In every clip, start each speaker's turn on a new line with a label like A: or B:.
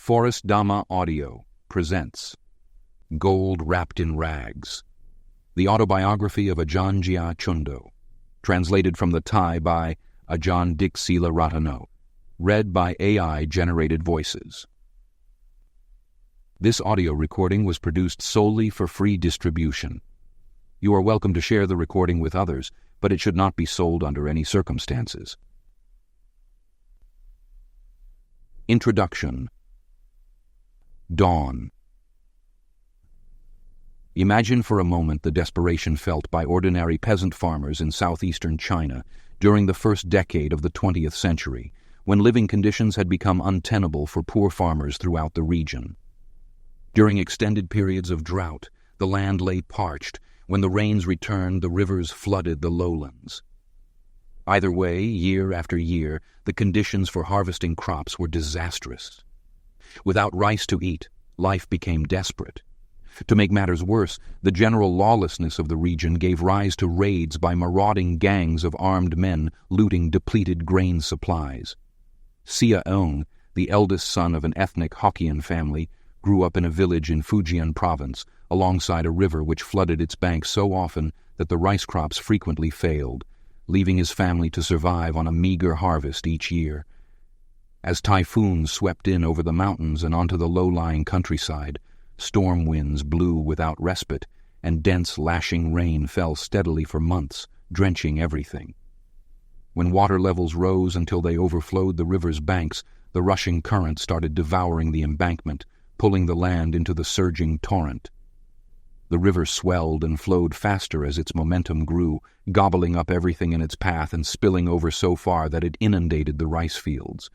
A: Forest Dhamma Audio presents Gold Wrapped in Rags, the autobiography of Ajaan Jia Cundo, translated from the Thai by Ajaan Sīlaratano, read by AI-generated voices. This audio recording was produced solely for free distribution. You are welcome to share the recording with others, but it should not be sold under any circumstances. Introduction. Dawn. Imagine for a moment the desperation felt by ordinary peasant farmers in southeastern China during the first decade of the 20th century, when living conditions had become untenable for poor farmers throughout the region. During extended periods of drought, the land lay parched. When the rains returned, the rivers flooded the lowlands. Either way, year after year, the conditions for harvesting crops were disastrous. Without rice to eat, life became desperate. To make matters worse, the general lawlessness of the region gave rise to raids by marauding gangs of armed men looting depleted grain supplies. Sia, the eldest son of an ethnic Hokkien family, grew up in a village in Fujian province, alongside a river which flooded its banks so often that the rice crops frequently failed, leaving his family to survive on a meager harvest each year. As typhoons swept in over the mountains and onto the low-lying countryside, storm winds blew without respite, and dense, lashing rain fell steadily for months, drenching everything. When water levels rose until they overflowed the river's banks, the rushing current started devouring the embankment, pulling the land into the surging torrent. The river swelled and flowed faster as its momentum grew, gobbling up everything in its path and spilling over so far that it inundated the rice fields.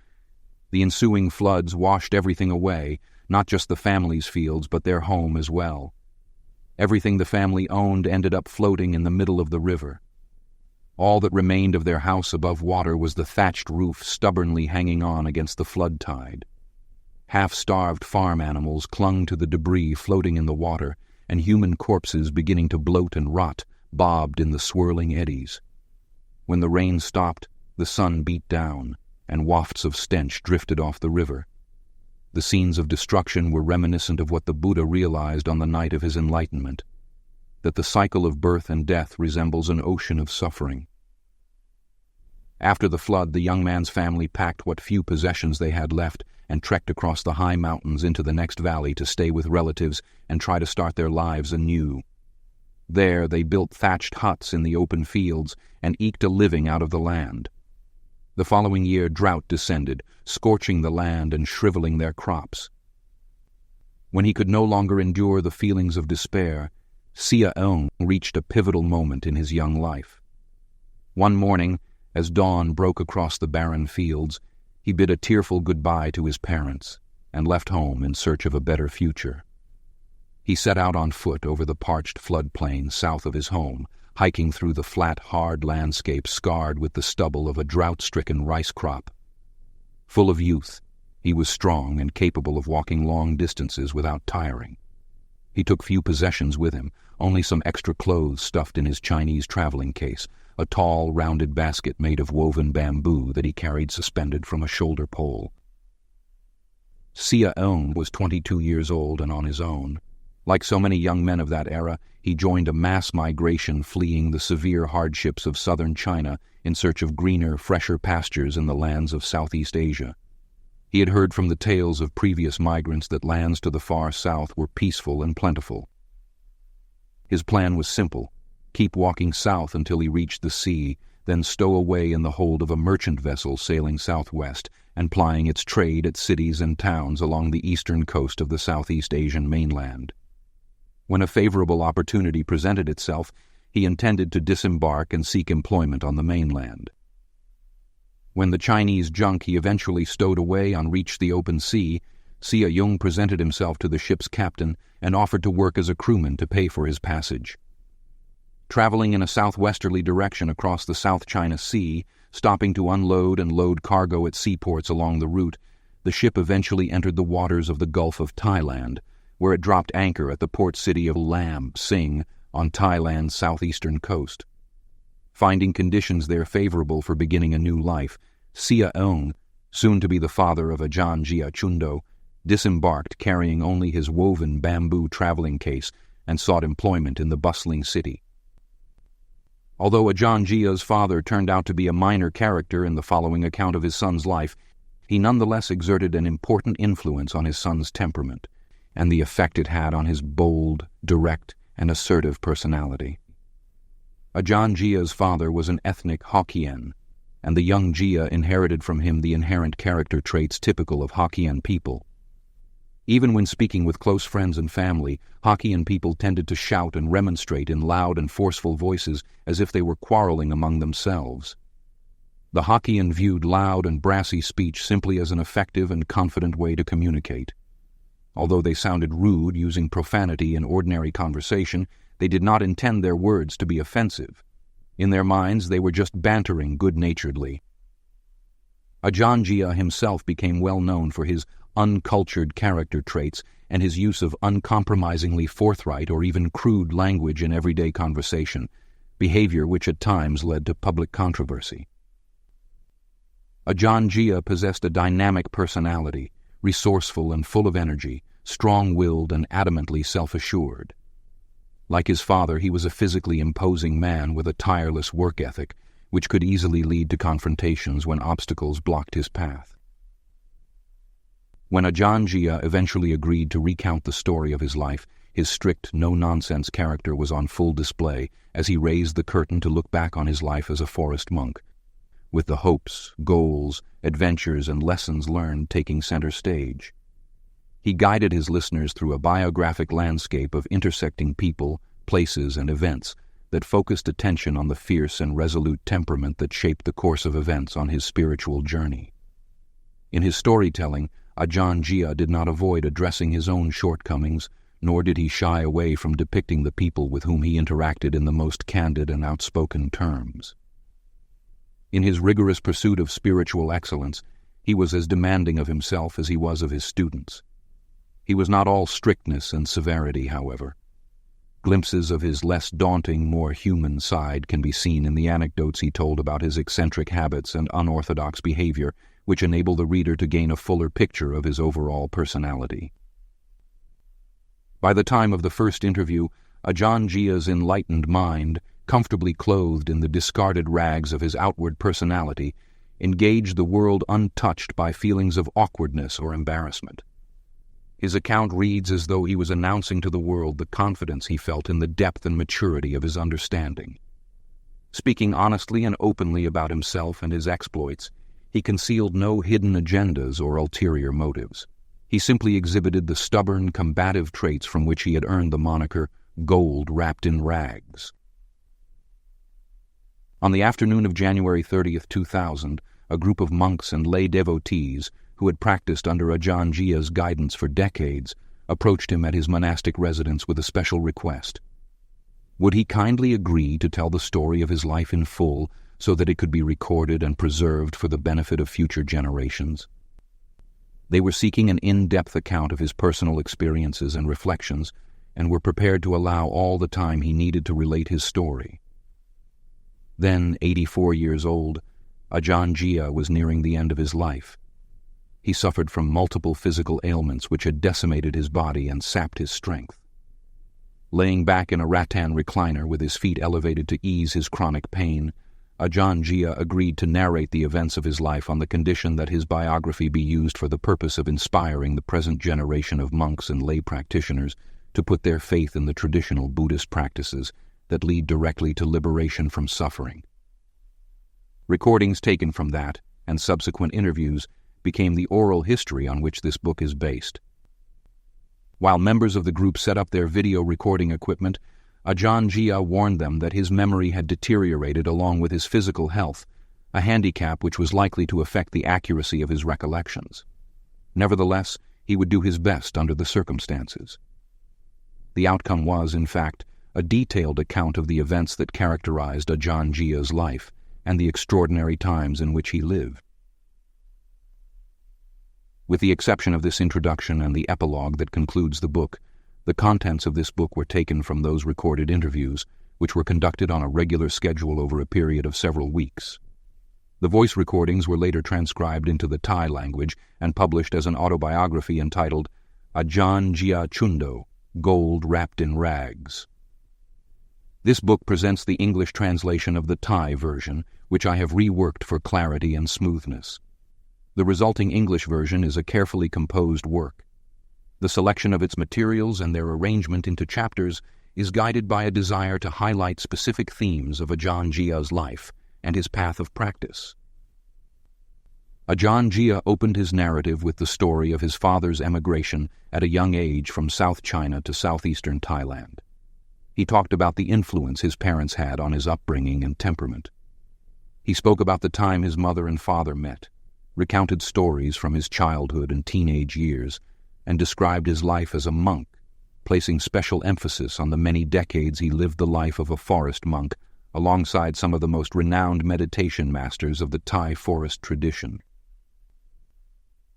A: The ensuing floods washed everything away, not just the family's fields, but their home as well. Everything the family owned ended up floating in the middle of the river. All that remained of their house above water was the thatched roof stubbornly hanging on against the flood tide. Half-starved farm animals clung to the debris floating in the water, and human corpses beginning to bloat and rot bobbed in the swirling eddies. When the rain stopped, the sun beat down, and wafts of stench drifted off the river. The scenes of destruction were reminiscent of what the Buddha realized on the night of his enlightenment, that the cycle of birth and death resembles an ocean of suffering. After the flood, the young man's family packed what few possessions they had left and trekked across the high mountains into the next valley to stay with relatives and try to start their lives anew. There they built thatched huts in the open fields and eked a living out of the land. The following year drought descended, scorching the land and shriveling their crops. When he could no longer endure the feelings of despair, Sia reached a pivotal moment in his young life. One morning, as dawn broke across the barren fields, he bid a tearful goodbye to his parents and left home in search of a better future. He set out on foot over the parched floodplain south of his home, hiking through the flat, hard landscape scarred with the stubble of a drought-stricken rice crop. Full of youth, he was strong and capable of walking long distances without tiring. He took few possessions with him, only some extra clothes stuffed in his Chinese traveling case, a tall, rounded basket made of woven bamboo that he carried suspended from a shoulder pole. Sia was 22 years old and on his own. Like so many young men of that era, he joined a mass migration fleeing the severe hardships of southern China in search of greener, fresher pastures in the lands of Southeast Asia. He had heard from the tales of previous migrants that lands to the far south were peaceful and plentiful. His plan was simple: keep walking south until he reached the sea, then stow away in the hold of a merchant vessel sailing southwest and plying its trade at cities and towns along the eastern coast of the Southeast Asian mainland. When a favorable opportunity presented itself, he intended to disembark and seek employment on the mainland. When the Chinese junk he eventually stowed away on reached the open sea, Sia presented himself to the ship's captain and offered to work as a crewman to pay for his passage. Traveling in a southwesterly direction across the South China Sea, stopping to unload and load cargo at seaports along the route, the ship eventually entered the waters of the Gulf of Thailand, where it dropped anchor at the port city of Lam Sing on Thailand's southeastern coast. Finding conditions there favorable for beginning a new life, Sia, soon to be the father of Ajaan Jia Cundo, disembarked carrying only his woven bamboo traveling case, and sought employment in the bustling city. Although Ajaan Jia's father turned out to be a minor character in the following account of his son's life, he nonetheless exerted an important influence on his son's temperament, and the effect it had on his bold, direct, and assertive personality. Ajaan Jia's father was an ethnic Hokkien, and the young Jia inherited from him the inherent character traits typical of Hokkien people. Even when speaking with close friends and family, Hokkien people tended to shout and remonstrate in loud and forceful voices as if they were quarreling among themselves. The Hokkien viewed loud and brassy speech simply as an effective and confident way to communicate. Although they sounded rude using profanity in ordinary conversation, they did not intend their words to be offensive. In their minds, they were just bantering good-naturedly. Ajaan Jia himself became well known for his uncultured character traits and his use of uncompromisingly forthright or even crude language in everyday conversation, behavior which at times led to public controversy. Ajaan Jia possessed a dynamic personality, resourceful and full of energy, strong-willed and adamantly self-assured. Like his father, he was a physically imposing man with a tireless work ethic, which could easily lead to confrontations when obstacles blocked his path. When Ajaan Jia eventually agreed to recount the story of his life, his strict, no-nonsense character was on full display as he raised the curtain to look back on his life as a forest monk, with the hopes, goals, adventures, and lessons learned taking center stage. He guided his listeners through a biographic landscape of intersecting people, places, and events that focused attention on the fierce and resolute temperament that shaped the course of events on his spiritual journey. In his storytelling, Ajaan Jia did not avoid addressing his own shortcomings, nor did he shy away from depicting the people with whom he interacted in the most candid and outspoken terms. In his rigorous pursuit of spiritual excellence, he was as demanding of himself as he was of his students. He was not all strictness and severity, however. Glimpses of his less daunting, more human side can be seen in the anecdotes he told about his eccentric habits and unorthodox behavior, which enable the reader to gain a fuller picture of his overall personality. By the time of the first interview, Ajaan Jia's enlightened mind, comfortably clothed in the discarded rags of his outward personality, engaged the world untouched by feelings of awkwardness or embarrassment. His account reads as though he was announcing to the world the confidence he felt in the depth and maturity of his understanding. Speaking honestly and openly about himself and his exploits, he concealed no hidden agendas or ulterior motives. He simply exhibited the stubborn, combative traits from which he had earned the moniker "gold wrapped in rags." On the afternoon of January 30th, 2000, a group of monks and lay devotees who had practiced under Ajaan Jia's guidance for decades, approached him at his monastic residence with a special request. Would he kindly agree to tell the story of his life in full so that it could be recorded and preserved for the benefit of future generations? They were seeking an in-depth account of his personal experiences and reflections, and were prepared to allow all the time he needed to relate his story. Then, 84 years old, Ajaan Jia was nearing the end of his life. He suffered from multiple physical ailments which had decimated his body and sapped his strength. Laying back in a rattan recliner with his feet elevated to ease his chronic pain, Ajaan Jia agreed to narrate the events of his life on the condition that his biography be used for the purpose of inspiring the present generation of monks and lay practitioners to put their faith in the traditional Buddhist practices that lead directly to liberation from suffering. Recordings taken from that, and subsequent interviews, became the oral history on which this book is based. While members of the group set up their video recording equipment, Ajaan Jia warned them that his memory had deteriorated along with his physical health, a handicap which was likely to affect the accuracy of his recollections. Nevertheless, he would do his best under the circumstances. The outcome was, in fact, a detailed account of the events that characterized Ajaan Jia's life and the extraordinary times in which he lived. With the exception of this introduction and the epilogue that concludes the book, the contents of this book were taken from those recorded interviews, which were conducted on a regular schedule over a period of several weeks. The voice recordings were later transcribed into the Thai language and published as an autobiography entitled Ajaan Jia Cundo, Gold Wrapped in Rags. This book presents the English translation of the Thai version, which I have reworked for clarity and smoothness. The resulting English version is a carefully composed work. The selection of its materials and their arrangement into chapters is guided by a desire to highlight specific themes of Ajaan Jia's life and his path of practice. Ajaan Jia opened his narrative with the story of his father's emigration at a young age from South China to southeastern Thailand. He talked about the influence his parents had on his upbringing and temperament. He spoke about the time his mother and father met, recounted stories from his childhood and teenage years, and described his life as a monk, placing special emphasis on the many decades he lived the life of a forest monk alongside some of the most renowned meditation masters of the Thai forest tradition.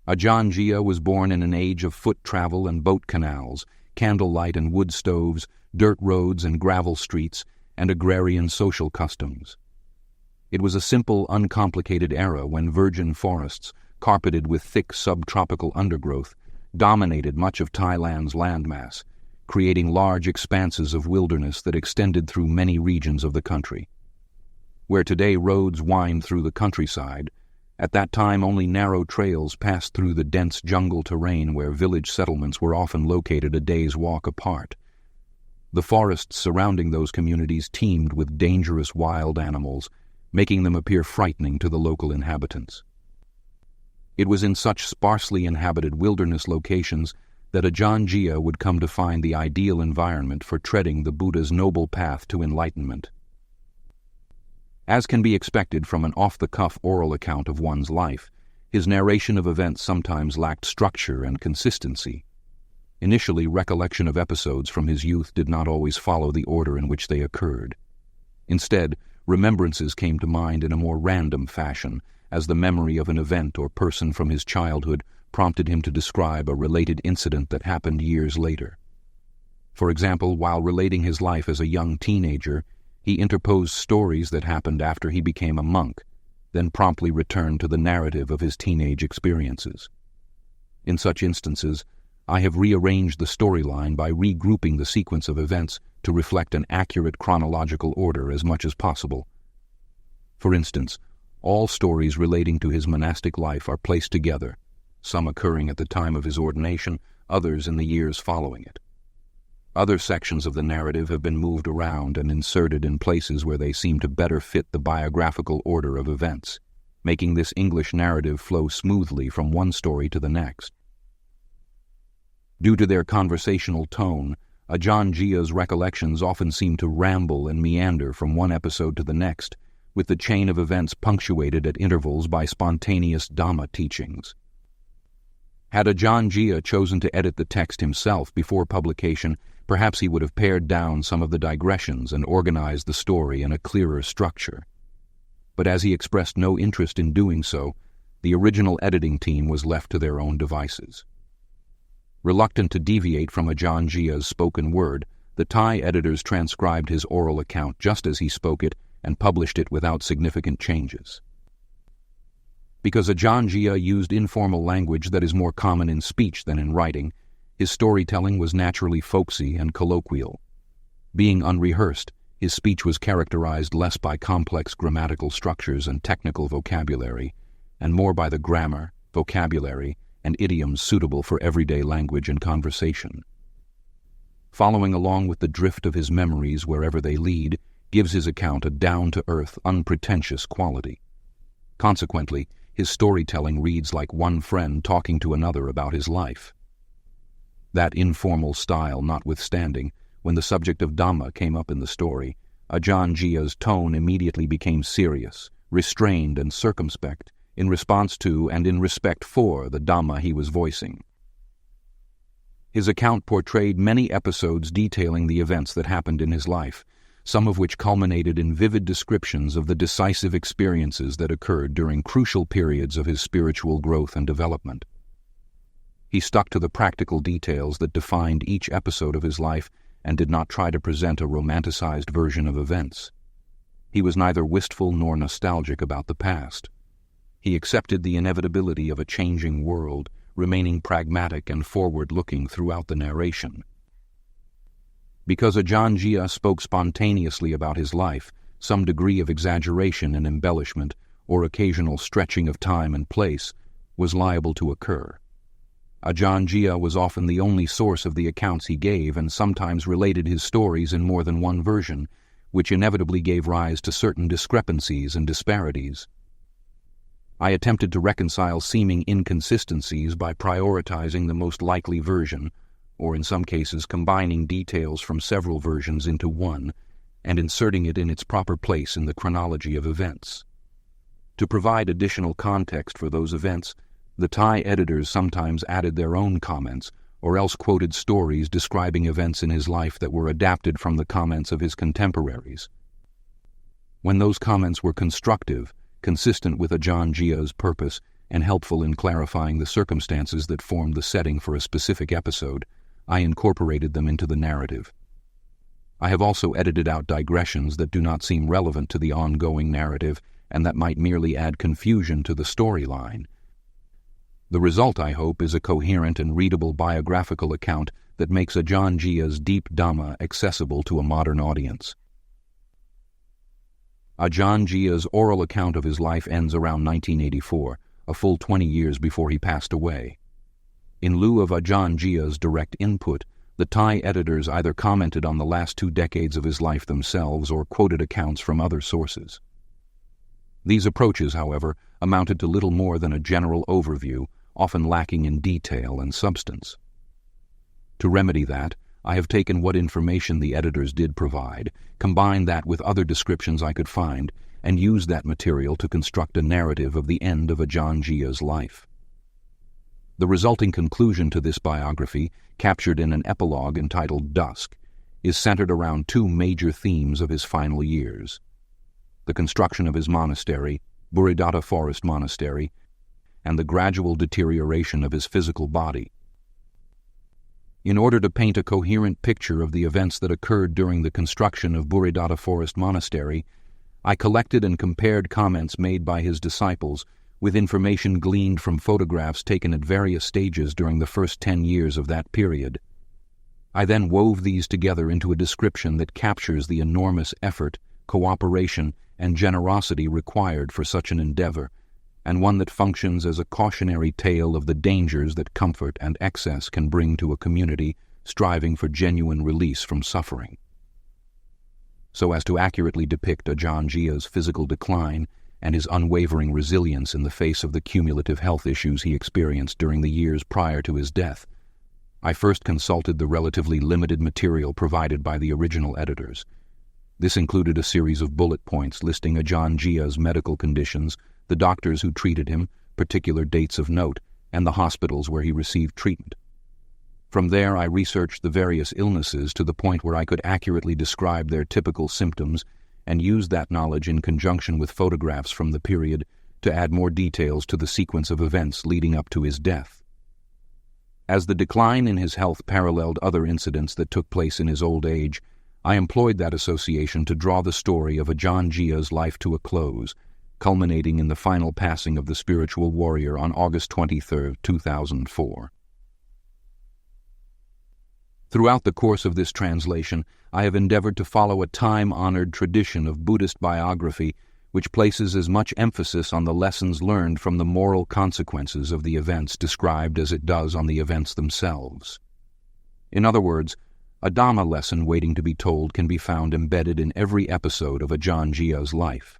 A: Ajaan Jia was born in an age of foot travel and boat canals, candlelight and wood stoves, dirt roads and gravel streets, and agrarian social customs. It was a simple, uncomplicated era when virgin forests, carpeted with thick subtropical undergrowth, dominated much of Thailand's landmass, creating large expanses of wilderness that extended through many regions of the country. Where today roads wind through the countryside, at that time only narrow trails passed through the dense jungle terrain where village settlements were often located a day's walk apart. The forests surrounding those communities teemed with dangerous wild animals, making them appear frightening to the local inhabitants. It was in such sparsely inhabited wilderness locations that Ajaan Jia would come to find the ideal environment for treading the Buddha's noble path to enlightenment. As can be expected from an off-the-cuff oral account of one's life, his narration of events sometimes lacked structure and consistency. Initially, recollection of episodes from his youth did not always follow the order in which they occurred. Instead, remembrances came to mind in a more random fashion, as the memory of an event or person from his childhood prompted him to describe a related incident that happened years later. For example, while relating his life as a young teenager, he interposed stories that happened after he became a monk, then promptly returned to the narrative of his teenage experiences. In such instances, I have rearranged the storyline by regrouping the sequence of events to reflect an accurate chronological order as much as possible. For instance, all stories relating to his monastic life are placed together, some occurring at the time of his ordination, others in the years following it. Other sections of the narrative have been moved around and inserted in places where they seem to better fit the biographical order of events, making this English narrative flow smoothly from one story to the next. Due to their conversational tone, Ajaan Jia's recollections often seem to ramble and meander from one episode to the next, with the chain of events punctuated at intervals by spontaneous Dhamma teachings. Had Ajaan Jia chosen to edit the text himself before publication, perhaps he would have pared down some of the digressions and organized the story in a clearer structure. But as he expressed no interest in doing so, the original editing team was left to their own devices. Reluctant to deviate from Ajaan Jia's spoken word, the Thai editors transcribed his oral account just as he spoke it and published it without significant changes. Because Ajaan Jia used informal language that is more common in speech than in writing, his storytelling was naturally folksy and colloquial. Being unrehearsed, his speech was characterized less by complex grammatical structures and technical vocabulary, and more by the grammar, vocabulary, and idioms suitable for everyday language and conversation. Following along with the drift of his memories wherever they lead gives his account a down-to-earth, unpretentious quality. Consequently, his storytelling reads like one friend talking to another about his life. That informal style notwithstanding, when the subject of Dhamma came up in the story, Ajaan Jia's tone immediately became serious, restrained and circumspect, in response to and in respect for the Dhamma he was voicing. His account portrayed many episodes detailing the events that happened in his life, some of which culminated in vivid descriptions of the decisive experiences that occurred during crucial periods of his spiritual growth and development. He stuck to the practical details that defined each episode of his life and did not try to present a romanticized version of events. He was neither wistful nor nostalgic about the past. He accepted the inevitability of a changing world, remaining pragmatic and forward-looking throughout the narration. Because Ajaan Jia spoke spontaneously about his life, some degree of exaggeration and embellishment, or occasional stretching of time and place, was liable to occur. Ajaan Jia was often the only source of the accounts he gave and sometimes related his stories in more than one version, which inevitably gave rise to certain discrepancies and disparities. I attempted to reconcile seeming inconsistencies by prioritizing the most likely version, or in some cases combining details from several versions into one, and inserting it in its proper place in the chronology of events. To provide additional context for those events, the Thai editors sometimes added their own comments, or else quoted stories describing events in his life that were adapted from the comments of his contemporaries. When those comments were constructive, consistent with Ajaan Jia's purpose, and helpful in clarifying the circumstances that formed the setting for a specific episode, I incorporated them into the narrative. I have also edited out digressions that do not seem relevant to the ongoing narrative and that might merely add confusion to the storyline. The result, I hope, is a coherent and readable biographical account that makes Ajaan Jia's deep Dhamma accessible to a modern audience. Ajaan Jia's oral account of his life ends around 1984, a full 20 years before he passed away. In lieu of Ajaan Jia's direct input, the Thai editors either commented on the last 2 decades of his life themselves or quoted accounts from other sources. These approaches, however, amounted to little more than a general overview, often lacking in detail and substance. To remedy that, I have taken what information the editors did provide, combined that with other descriptions I could find, and used that material to construct a narrative of the end of Ajaan Jia's life. The resulting conclusion to this biography, captured in an epilogue entitled Dusk, is centered around 2 major themes of his final years: the construction of his monastery, Buddhadatta Forest Monastery, and the gradual deterioration of his physical body. In order to paint a coherent picture of the events that occurred during the construction of Buddhadatta Forest Monastery, I collected and compared comments made by his disciples with information gleaned from photographs taken at various stages during the first 10 years of that period. I then wove these together into a description that captures the enormous effort, cooperation, and generosity required for such an endeavor, and one that functions as a cautionary tale of the dangers that comfort and excess can bring to a community striving for genuine release from suffering. So as to accurately depict Ajaan Jia's physical decline and his unwavering resilience in the face of the cumulative health issues he experienced during the years prior to his death, I first consulted the relatively limited material provided by the original editors. This included a series of bullet points listing Ajaan Jia's medical conditions, the doctors who treated him, particular dates of note, and the hospitals where he received treatment. From there, I researched the various illnesses to the point where I could accurately describe their typical symptoms and used that knowledge in conjunction with photographs from the period to add more details to the sequence of events leading up to his death. As the decline in his health paralleled other incidents that took place in his old age, I employed that association to draw the story of Ajaan Jia's life to a close, culminating in the final passing of the spiritual warrior on August 23, 2004. Throughout the course of this translation, I have endeavored to follow a time-honored tradition of Buddhist biography which places as much emphasis on the lessons learned from the moral consequences of the events described as it does on the events themselves. In other words, a Dhamma lesson waiting to be told can be found embedded in every episode of Ajaan Jia's life.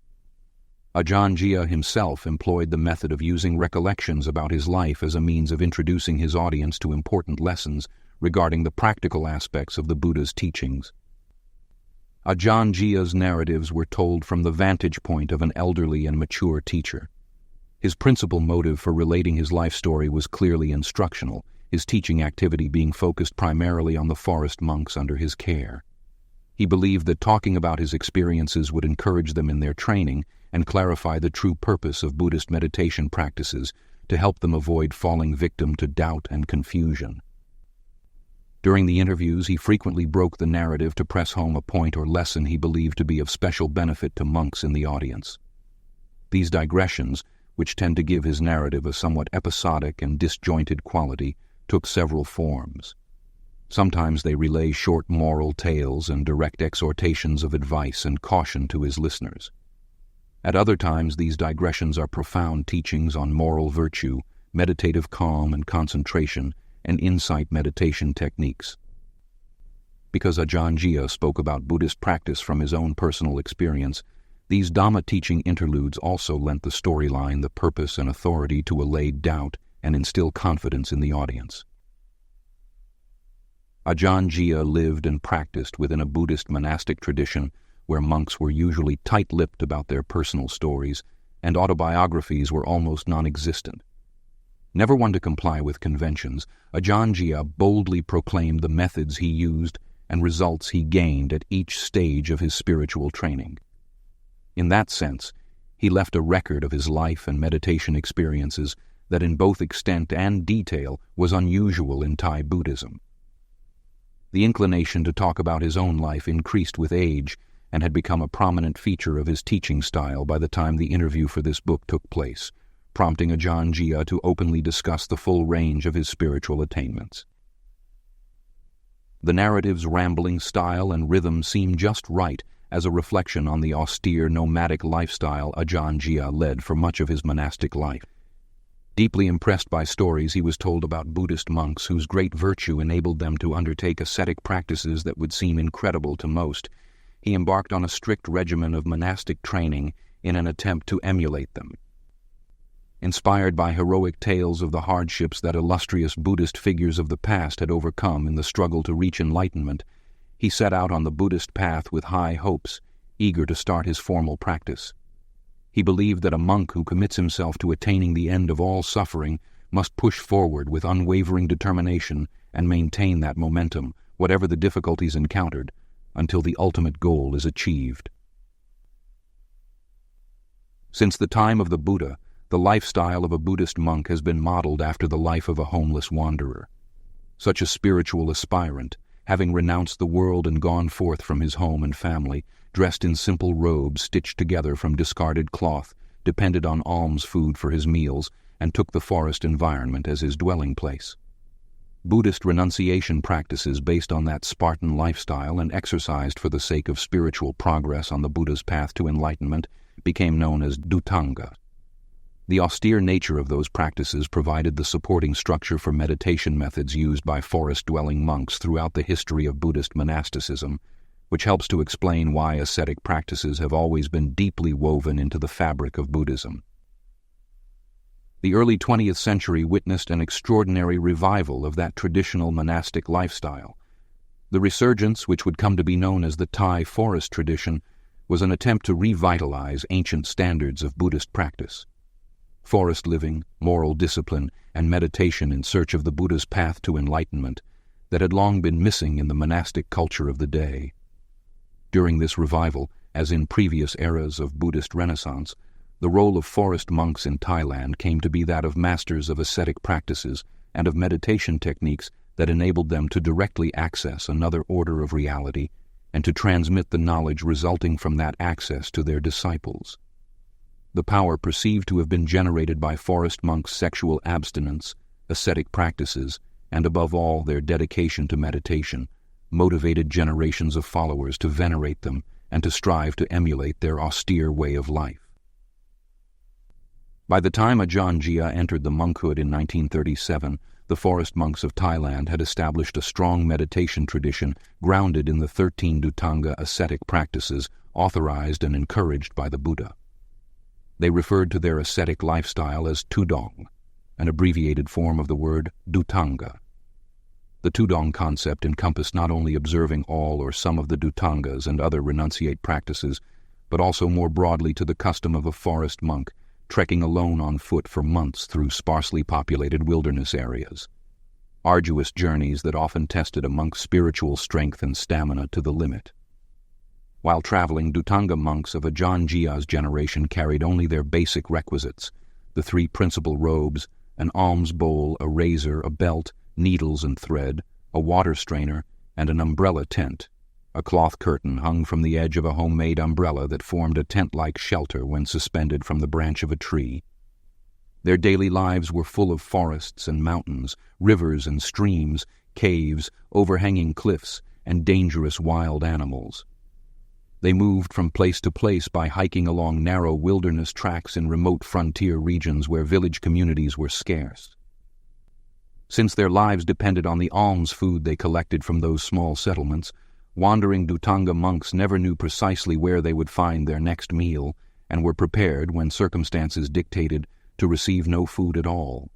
A: Ajaan Jia himself employed the method of using recollections about his life as a means of introducing his audience to important lessons regarding the practical aspects of the Buddha's teachings. Ajaan Jia's narratives were told from the vantage point of an elderly and mature teacher. His principal motive for relating his life story was clearly instructional, his teaching activity being focused primarily on the forest monks under his care. He believed that talking about his experiences would encourage them in their training and clarify the true purpose of Buddhist meditation practices to help them avoid falling victim to doubt and confusion. During the interviews, he frequently broke the narrative to press home a point or lesson he believed to be of special benefit to monks in the audience. These digressions, which tend to give his narrative a somewhat episodic and disjointed quality, took several forms. Sometimes they relay short moral tales and direct exhortations of advice and caution to his listeners. At other times, these digressions are profound teachings on moral virtue, meditative calm and concentration, and insight meditation techniques. Because Ajaan Jia spoke about Buddhist practice from his own personal experience, these Dhamma teaching interludes also lent the storyline the purpose and authority to allay doubt and instill confidence in the audience. Ajaan Jia lived and practiced within a Buddhist monastic tradition where monks were usually tight-lipped about their personal stories and autobiographies were almost non-existent. Never one to comply with conventions, Ajaan Jia boldly proclaimed the methods he used and results he gained at each stage of his spiritual training. In that sense, he left a record of his life and meditation experiences that in both extent and detail was unusual in Thai Buddhism. The inclination to talk about his own life increased with age and had become a prominent feature of his teaching style by the time the interview for this book took place, prompting Ajaan Jia to openly discuss the full range of his spiritual attainments. The narrative's rambling style and rhythm seemed just right as a reflection on the austere nomadic lifestyle Ajaan Jia led for much of his monastic life. Deeply impressed by stories he was told about Buddhist monks whose great virtue enabled them to undertake ascetic practices that would seem incredible to most, he embarked on a strict regimen of monastic training in an attempt to emulate them. Inspired by heroic tales of the hardships that illustrious Buddhist figures of the past had overcome in the struggle to reach enlightenment, he set out on the Buddhist path with high hopes, eager to start his formal practice. He believed that a monk who commits himself to attaining the end of all suffering must push forward with unwavering determination and maintain that momentum, whatever the difficulties encountered, until the ultimate goal is achieved. Since the time of the Buddha, the lifestyle of a Buddhist monk has been modeled after the life of a homeless wanderer. Such a spiritual aspirant, having renounced the world and gone forth from his home and family, dressed in simple robes stitched together from discarded cloth, depended on alms food for his meals, and took the forest environment as his dwelling place. Buddhist renunciation practices based on that Spartan lifestyle and exercised for the sake of spiritual progress on the Buddha's path to enlightenment became known as dhutanga. The austere nature of those practices provided the supporting structure for meditation methods used by forest-dwelling monks throughout the history of Buddhist monasticism, which helps to explain why ascetic practices have always been deeply woven into the fabric of Buddhism. The early 20th century witnessed an extraordinary revival of that traditional monastic lifestyle. The resurgence, which would come to be known as the Thai forest tradition, was an attempt to revitalize ancient standards of Buddhist practice. Forest living, moral discipline, and meditation in search of the Buddha's path to enlightenment that had long been missing in the monastic culture of the day. During this revival, as in previous eras of Buddhist Renaissance, the role of forest monks in Thailand came to be that of masters of ascetic practices and of meditation techniques that enabled them to directly access another order of reality and to transmit the knowledge resulting from that access to their disciples. The power perceived to have been generated by forest monks' sexual abstinence, ascetic practices, and above all their dedication to meditation, motivated generations of followers to venerate them and to strive to emulate their austere way of life. By the time Ajaan Jia entered the monkhood in 1937, the forest monks of Thailand had established a strong meditation tradition grounded in the 13 dhutanga ascetic practices authorized and encouraged by the Buddha. They referred to their ascetic lifestyle as tudong, an abbreviated form of the word dhutanga. The tudong concept encompassed not only observing all or some of the dhutangas and other renunciate practices, but also more broadly to the custom of a forest monk trekking alone on foot for months through sparsely populated wilderness areas. Arduous journeys that often tested a monk's spiritual strength and stamina to the limit. While traveling, dhutanga monks of Ajaan Jia's generation carried only their basic requisites, the 3 principal robes, an alms bowl, a razor, a belt, needles and thread, a water strainer, and an umbrella tent. A cloth curtain hung from the edge of a homemade umbrella that formed a tent-like shelter when suspended from the branch of a tree. Their daily lives were full of forests and mountains, rivers and streams, caves, overhanging cliffs, and dangerous wild animals. They moved from place to place by hiking along narrow wilderness tracks in remote frontier regions where village communities were scarce. Since their lives depended on the alms food they collected from those small settlements, wandering Dhutanga monks never knew precisely where they would find their next meal and were prepared, when circumstances dictated, to receive no food at all.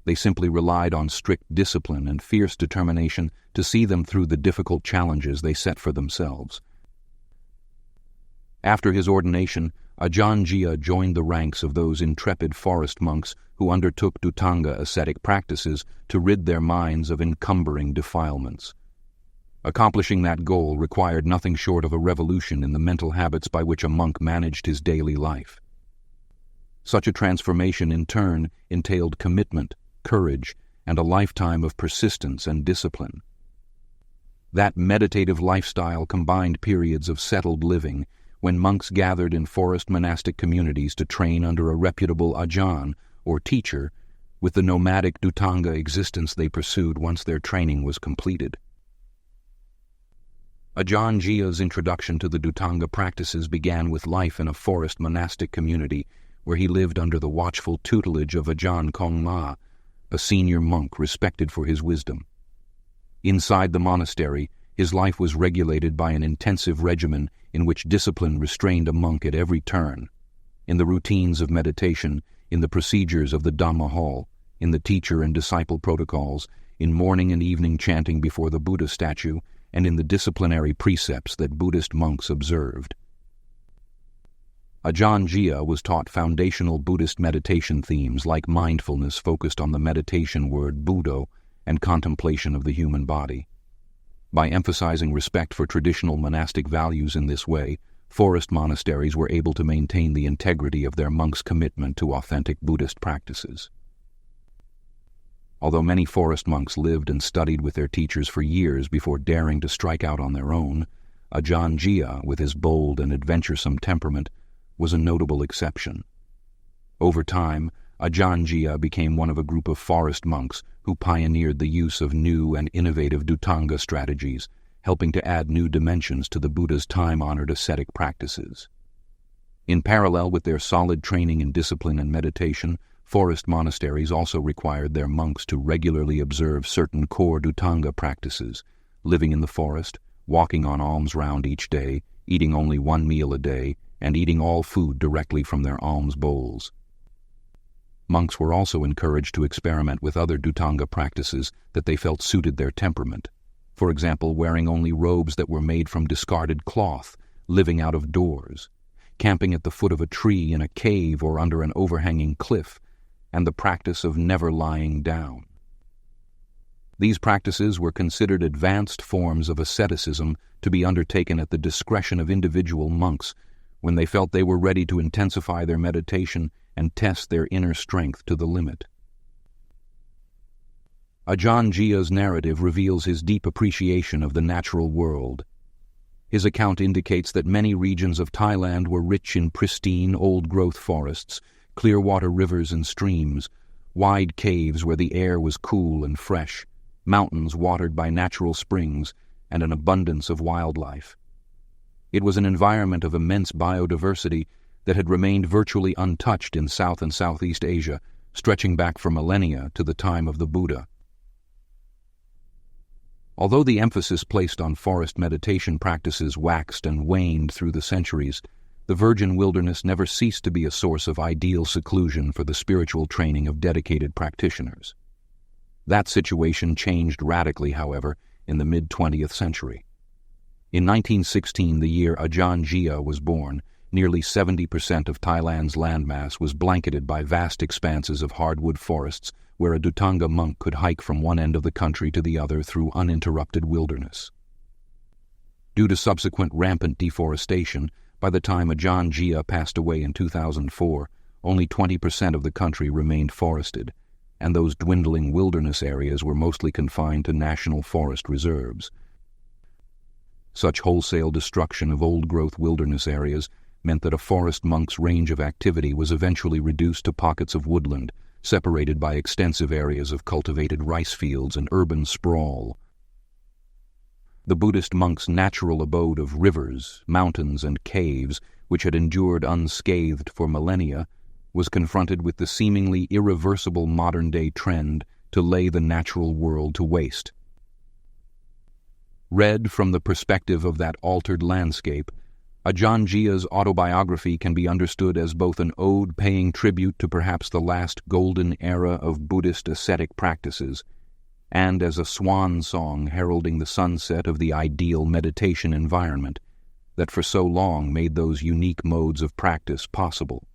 A: They simply relied on strict discipline and fierce determination to see them through the difficult challenges they set for themselves. After his ordination, Ajaan Jia joined the ranks of those intrepid forest monks who undertook Dhutanga ascetic practices to rid their minds of encumbering defilements. Accomplishing that goal required nothing short of a revolution in the mental habits by which a monk managed his daily life. Such a transformation, in turn, entailed commitment, courage, and a lifetime of persistence and discipline. That meditative lifestyle combined periods of settled living, when monks gathered in forest monastic communities to train under a reputable ajaan, or teacher, with the nomadic Dhutanga existence they pursued once their training was completed. Ajaan Jia's introduction to the Dhutanga practices began with life in a forest monastic community where he lived under the watchful tutelage of Ajaan Ma, a senior monk respected for his wisdom. Inside the monastery, his life was regulated by an intensive regimen in which discipline restrained a monk at every turn. In the routines of meditation, in the procedures of the Dhamma hall, in the teacher and disciple protocols, in morning and evening chanting before the Buddha statue, and in the disciplinary precepts that Buddhist monks observed. Ajaan Jia was taught foundational Buddhist meditation themes like mindfulness focused on the meditation word Buddho and contemplation of the human body. By emphasizing respect for traditional monastic values in this way, forest monasteries were able to maintain the integrity of their monks' commitment to authentic Buddhist practices. Although many forest monks lived and studied with their teachers for years before daring to strike out on their own, Ajaan Jia, with his bold and adventuresome temperament, was a notable exception. Over time, Ajaan Jia became one of a group of forest monks who pioneered the use of new and innovative Dhutanga strategies, helping to add new dimensions to the Buddha's time-honored ascetic practices. In parallel with their solid training in discipline and meditation, forest monasteries also required their monks to regularly observe certain core Dhutanga practices, living in the forest, walking on alms round each day, eating only one meal a day, and eating all food directly from their alms bowls. Monks were also encouraged to experiment with other Dhutanga practices that they felt suited their temperament. For example, wearing only robes that were made from discarded cloth, living out of doors, camping at the foot of a tree in a cave or under an overhanging cliff, and the practice of never lying down. These practices were considered advanced forms of asceticism to be undertaken at the discretion of individual monks when they felt they were ready to intensify their meditation and test their inner strength to the limit. Ajaan Jia's narrative reveals his deep appreciation of the natural world. His account indicates that many regions of Thailand were rich in pristine, old-growth forests, clear water rivers and streams, wide caves where the air was cool and fresh, mountains watered by natural springs, and an abundance of wildlife. It was an environment of immense biodiversity that had remained virtually untouched in South and Southeast Asia, stretching back for millennia to the time of the Buddha. Although the emphasis placed on forest meditation practices waxed and waned through the centuries, the virgin wilderness never ceased to be a source of ideal seclusion for the spiritual training of dedicated practitioners. That situation changed radically, however, in the mid-20th century. In 1916, the year Ajaan Jia was born, nearly 70% of Thailand's landmass was blanketed by vast expanses of hardwood forests where a Dhutanga monk could hike from one end of the country to the other through uninterrupted wilderness. Due to subsequent rampant deforestation, by the time Ajaan Jia passed away in 2004, only 20% of the country remained forested, and those dwindling wilderness areas were mostly confined to national forest reserves. Such wholesale destruction of old-growth wilderness areas meant that a forest monk's range of activity was eventually reduced to pockets of woodland, separated by extensive areas of cultivated rice fields and urban sprawl. The Buddhist monk's natural abode of rivers, mountains, and caves, which had endured unscathed for millennia, was confronted with the seemingly irreversible modern-day trend to lay the natural world to waste. Read from the perspective of that altered landscape, Ajaan Jia's autobiography can be understood as both an ode paying tribute to perhaps the last golden era of Buddhist ascetic practices, and as a swan song heralding the sunset of the ideal meditation environment that for so long made those unique modes of practice possible.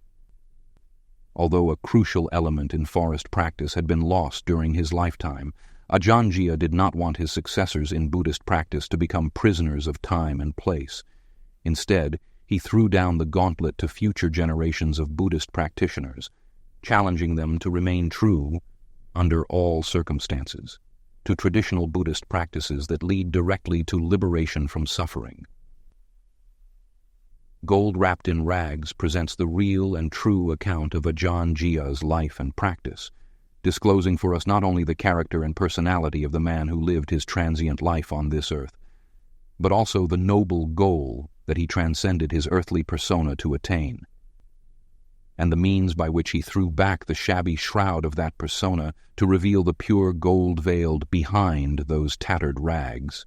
A: Although a crucial element in forest practice had been lost during his lifetime, Ajaan Jia did not want his successors in Buddhist practice to become prisoners of time and place. Instead, he threw down the gauntlet to future generations of Buddhist practitioners, challenging them to remain true, under all circumstances, to traditional Buddhist practices that lead directly to liberation from suffering. Gold Wrapped in Rags presents the real and true account of Ajaan Jia's life and practice, disclosing for us not only the character and personality of the man who lived his transient life on this earth, but also the noble goal that he transcended his earthly persona to attain, and the means by which he threw back the shabby shroud of that persona to reveal the pure gold veiled behind those tattered rags.